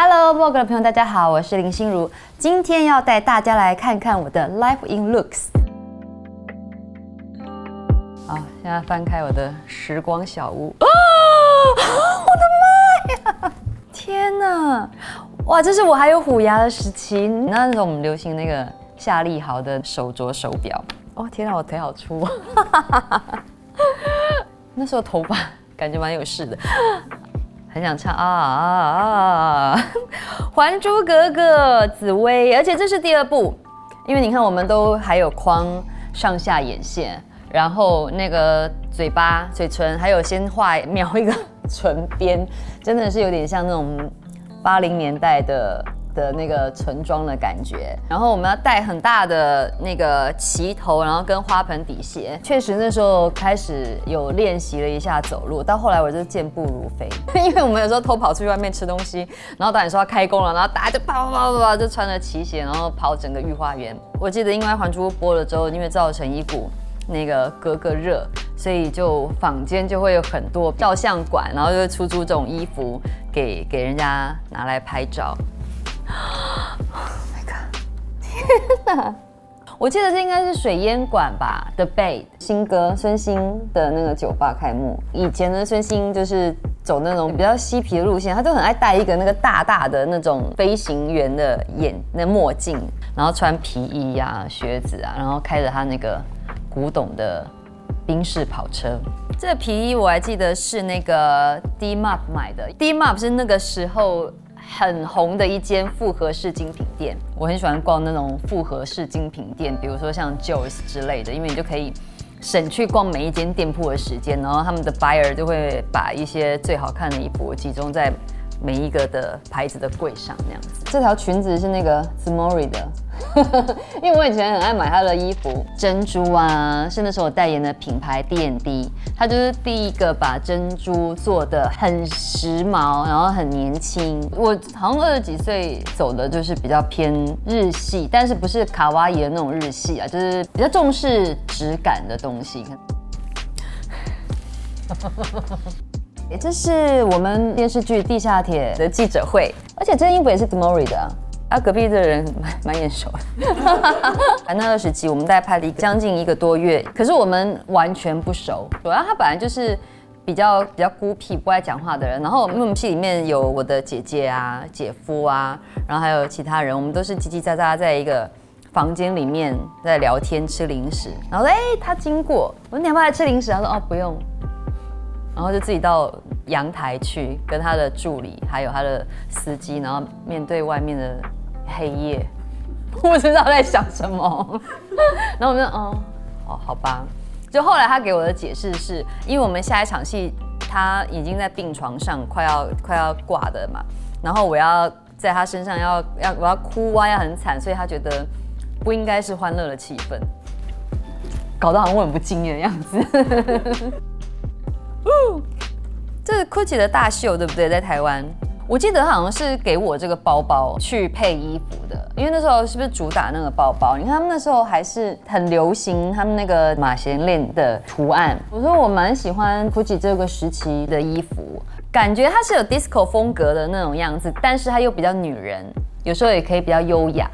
Hello Vogue 的朋友，大家好，我是林心如，今天要带大家来看看我的 Life in Looks。好，现在翻开我的时光小屋。啊！我的妈呀！天哪！哇，这是我还有虎牙的时期。那时候我们流行那个夏利豪的手镯手表。哦，天哪，我腿好粗。那时候头发感觉蛮有事的。很想唱还珠格格》紫薇，而且这是第2部，因为你看我们都还有框上下眼线，然后那个嘴巴、嘴唇，还有先描一个唇边，真的是有点像那种80年代的那个唇妆的感觉。然后我们要戴很大的那个旗头，然后跟花盆底鞋。确实那时候开始有练习了一下走路，到后来我就健步如飞。因为我们有时候偷跑出去外面吃东西，然后导演说要开工了，然后大家就跑就穿着旗鞋，然后跑整个御花园。我记得因为《还珠》播了之后，因为造成一股那个格格热，所以就坊间就会有很多照相馆，然后就会出租这种衣服给人家拿来拍照。Oh my god！ 天哪！我记得这应该是水烟馆吧 ，The Bay 新歌孙兴的那个酒吧开幕。以前的孙兴就是走那种比较嬉皮的路线，他就很爱戴一个那个大大的那种飞行员的墨镜，然后穿皮衣啊、靴子啊，然后开着他那个古董的宾士跑车。这个皮衣我还记得是那个 D-Map 买的 ，D-Map 是那个时候很红的一间复合式精品店，我很喜欢逛那种复合式精品店，比如说像 Joe's 之类的，因为你就可以省去逛每一间店铺的时间，然后他们的 buyer 就会把一些最好看的衣服集中在每一个的牌子的柜上那样子。这条裙子是那个 Zmori 的，因为我以前很爱买他的衣服。珍珠啊，是那时候我代言的品牌 D&D， 它就是第一个把珍珠做得很时髦，然后很年轻。我好像20几岁走的就是比较偏日系，但是不是卡哇伊的那种日系啊，就是比较重视质感的东西。这是我们电视剧《地下铁》的记者会，而且这件衣服也是 Zmori 的啊。隔壁的人蛮眼熟的。那20集我们大概拍了将近1个多月，可是我们完全不熟。主要他本来就是比较孤僻、不爱讲话的人。然后我们戏里面有我的姐姐啊、姐夫啊，然后还有其他人，我们都是叽叽喳喳在一个房间里面在聊天、吃零食。然后他经过，我说你要不要来吃零食？他说哦不用。然后就自己到阳台去跟他的助理还有他的司机，然后面对外面的黑夜，不知道在想什么。然后我们就好吧。就后来他给我的解释是，因为我们下一场戏他已经在病床上快要挂的嘛，然后我要在他身上我要哭啊，要很惨，所以他觉得不应该是欢乐的气氛，搞得好像我很不敬业的样子。这是 Gucci 的大秀，对不对？在台湾，我记得好像是给我这个包包去配衣服的，因为那时候是不是主打那个包包？你看他们那时候还是很流行他们那个马衔链的图案。我说我蛮喜欢 Gucci 这个时期的衣服，感觉它是有 disco 风格的那种样子，但是它又比较女人，有时候也可以比较优雅。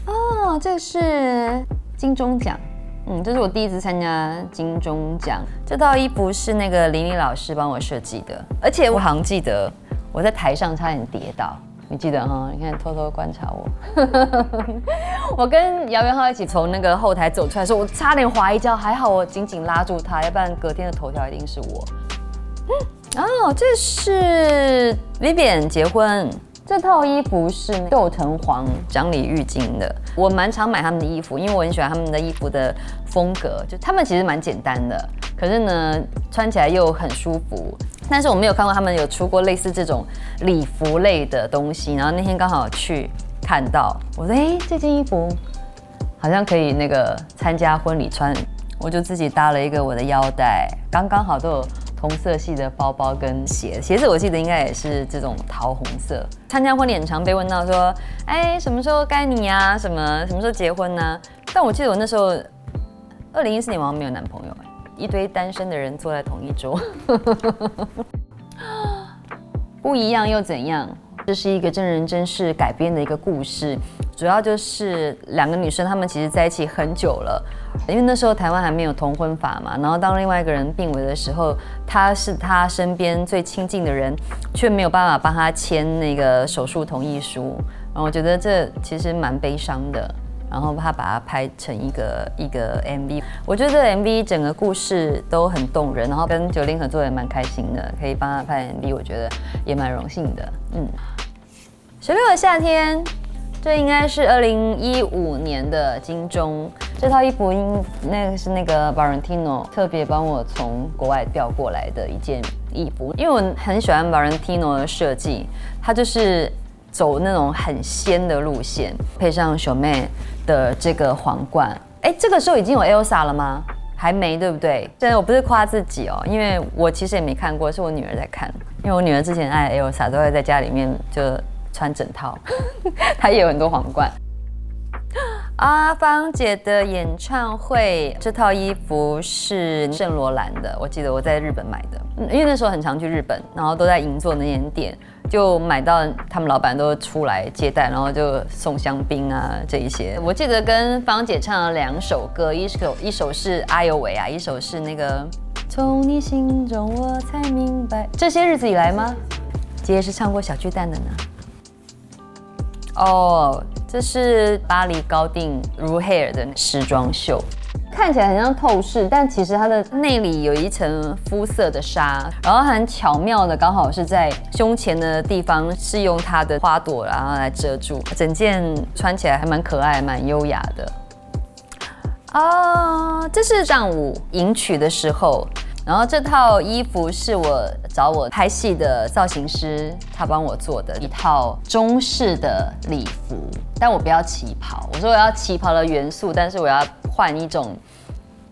哦，这是金钟奖。这是我第一次参加金钟奖。这套衣服是那个林丽老师帮我设计的，而且我好像记得我在台上差点跌倒，你记得哈？你看偷偷观察我。我跟姚元浩一起从那个后台走出来的时候，我差点滑一跤，还好我紧紧拉住他，要不然隔天的头条一定是我。这是 Vivienne 结婚。这套衣服是豆藤黄掌理浴巾的，我蛮常买他们的衣服，因为我很喜欢他们的衣服的风格，就他们其实蛮简单的，可是呢穿起来又很舒服。但是我没有看过他们有出过类似这种礼服类的东西，然后那天刚好去看到，我说这件衣服好像可以那个参加婚礼穿，我就自己搭了一个我的腰带，刚刚好都有同色系的包包跟鞋子我记得应该也是这种桃红色。参加婚礼很常被问到说，什么时候该你啊？什么时候结婚呢？但我记得我那时候2014年我好像没有男朋友，一堆单身的人坐在同一桌。不一样又怎样？这是一个真人真事改编的一个故事，主要就是2个女生，她们其实在一起很久了，因为那时候台湾还没有同婚法嘛，然后当另外一个人病危的时候，她是她身边最亲近的人，却没有办法帮她签那个手术同意书，然后我觉得这其实蛮悲伤的。然后他把它拍成一个 MV， 我觉得 MV 整个故事都很动人，然后跟90合作也蛮开心的，可以帮他拍 MV， 我觉得也蛮荣幸的。16的夏天，这应该是2015年的金钟。这套衣服是那个 Valentino 特别帮我从国外调过来的一件衣服，因为我很喜欢 Valentino 的设计，它就是走那种很仙的路线，配上小妹的这个皇冠。这个时候已经有 Elsa 了吗？还没，对不对？真的，我不是夸自己哦，因为我其实也没看过，是我女儿在看。因为我女儿之前爱 Elsa， 都会在家里面就穿整套，她也有很多皇冠。芳姐的演唱会，这套衣服是圣罗兰的，我记得我在日本买的，因为那时候很常去日本，然后都在银座那间店。就买到他们老板都出来接待，然后就送香槟啊这一些。我记得跟芳姐唱了2首歌，一首是哎呦喂啊，一首是那个从你心中我才明白。这些日子以来吗？姐也是唱过小巨蛋的呢。这是巴黎高定 Rue Hair 的时装秀。看起来很像透视，但其实它的内里有一层肤色的纱，然后很巧妙的刚好是在胸前的地方是用它的花朵然后来遮住，整件穿起来还蛮可爱蛮优雅的。这是上午迎娶的时候，然后这套衣服是我找我拍戏的造型师他帮我做的一套中式的礼服，但我不要旗袍，我说我要旗袍的元素，但是我要换一种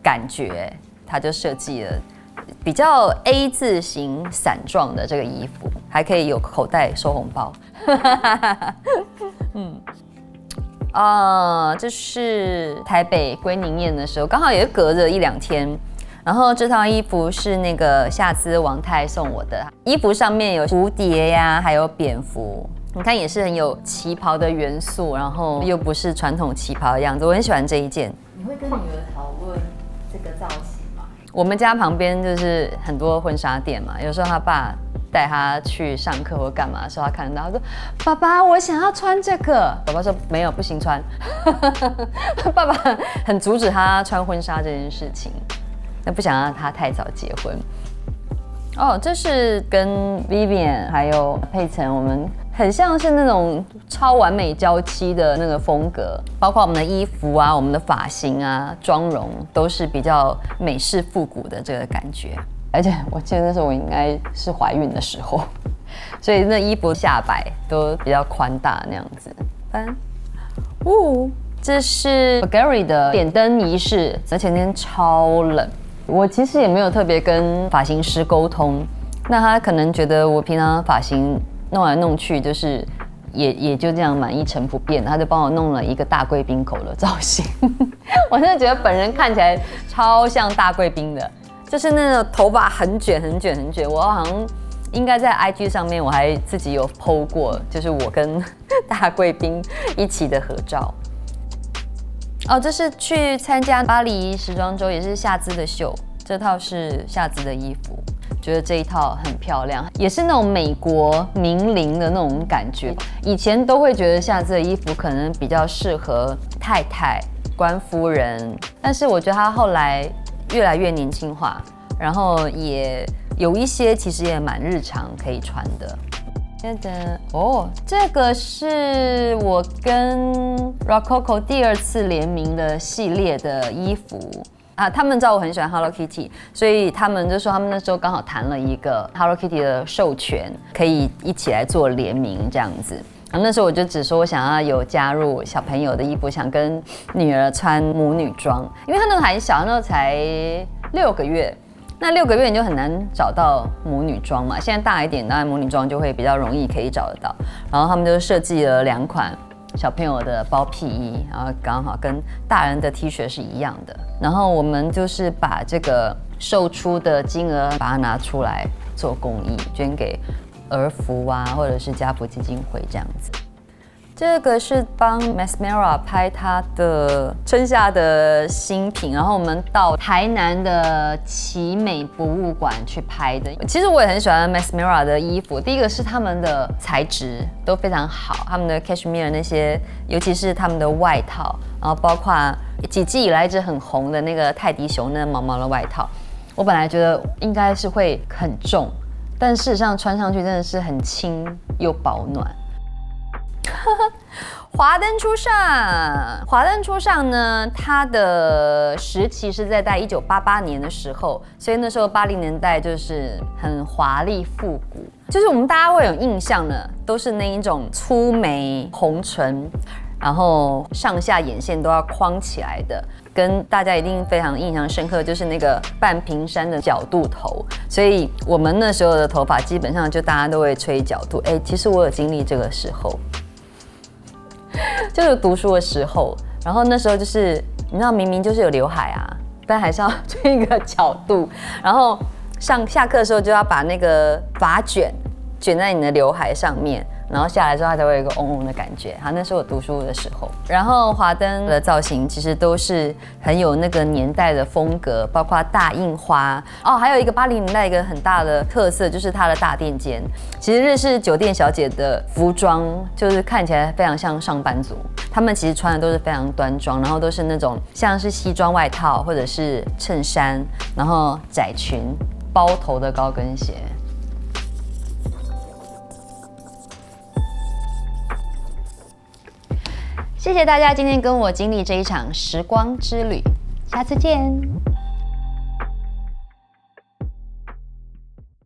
感觉，他就设计了比较 A 字形伞状的这个衣服，还可以有口袋收红包。这是台北归宁宴的时候，刚好也是隔着1-2天。然后这套衣服是那个夏姿王太送我的，衣服上面有蝴蝶呀，还有蝙蝠。你看也是很有旗袍的元素，然后又不是传统旗袍的样子，我很喜欢这一件。你会跟女儿讨论这个造型吗？我们家旁边就是很多婚纱店嘛，有时候他爸带他去上课或干嘛的时候，他看到他说：“爸爸，我想要穿这个。”爸爸说：“没有，不行穿。”爸爸很阻止他穿婚纱这件事情，那不想让他太早结婚。这是跟 Vivian 还有佩岑，我们很像是那种超完美娇妻的那个风格，包括我们的衣服啊、我们的发型啊、妆容都是比较美式复古的这个感觉。而且我记得那时候我应该是怀孕的时候，所以那衣服下摆都比较宽大那样子。这是 Bulgari 的点灯仪式，而且那天超冷。我其实也没有特别跟发型师沟通，那他可能觉得我平常发型弄来弄去就是也就这样蛮一成不变，他就帮我弄了一个大贵宾口的造型。我真的觉得本人看起来超像大贵宾的，就是那种头发很卷很卷很卷。我好像应该在 IG 上面我还自己有 PO 过，就是我跟大贵宾一起的合照。这是去参加巴黎时装周，也是夏姿的秀。这套是夏姿的衣服，觉得这一套很漂亮，也是那种美国名伶的那种感觉。以前都会觉得夏姿的衣服可能比较适合太太、官夫人，但是我觉得她后来越来越年轻化，然后也有一些其实也蛮日常可以穿的。这个是我跟 Rococo 第2次联名的系列的衣服他们知道我很喜欢 Hello Kitty， 所以他们就说他们那时候刚好谈了一个 Hello Kitty 的授权，可以一起来做联名这样子。那时候我就只说我想要有加入小朋友的衣服，想跟女儿穿母女装，因为她那时候还小，那时候才6个月。那6个月你就很难找到母女装嘛，现在大一点，当然母女装就会比较容易可以找得到。然后他们就设计了2款小朋友的包屁衣，然后刚好跟大人的 T 恤是一样的。然后我们就是把这个售出的金额把它拿出来做公益，捐给儿福啊，或者是家福基金会这样子。这个是帮 Mesmera 拍他的春夏的新品，然后我们到台南的奇美博物馆去拍的。其实我也很喜欢 Mesmera 的衣服，第一个是他们的材质都非常好，他们的 cashmere 那些，尤其是他们的外套，然后包括几季以来一直很红的那个泰迪熊那毛毛的外套，我本来觉得应该是会很重，但事实上穿上去真的是很轻又保暖。华灯初上，华灯初上呢，它的时期是在1988年的时候，所以那时候80年代就是很华丽复古，就是我们大家会有印象的，都是那一种粗眉红唇，然后上下眼线都要框起来的，跟大家一定非常印象深刻，就是那个半平山的角度头，所以我们那时候的头发基本上就大家都会吹角度。其实我有经历这个时候。就是读书的时候，然后那时候就是你知道明明就是有刘海啊，但还是要吹一个角度，然后下课的时候就要把那个发卷在你的刘海上面，然后下来之后它才会有一个嗡嗡的感觉。好，那是我读书的时候。然后华灯的造型其实都是很有那个年代的风格，包括大印花哦，还有一个80年代一个很大的特色就是它的大垫肩。其实日式酒店小姐的服装就是看起来非常像上班族，他们其实穿的都是非常端庄，然后都是那种像是西装外套或者是衬衫，然后窄裙、包头的高跟鞋。谢谢大家今天跟我经历这一场时光之旅，下次见。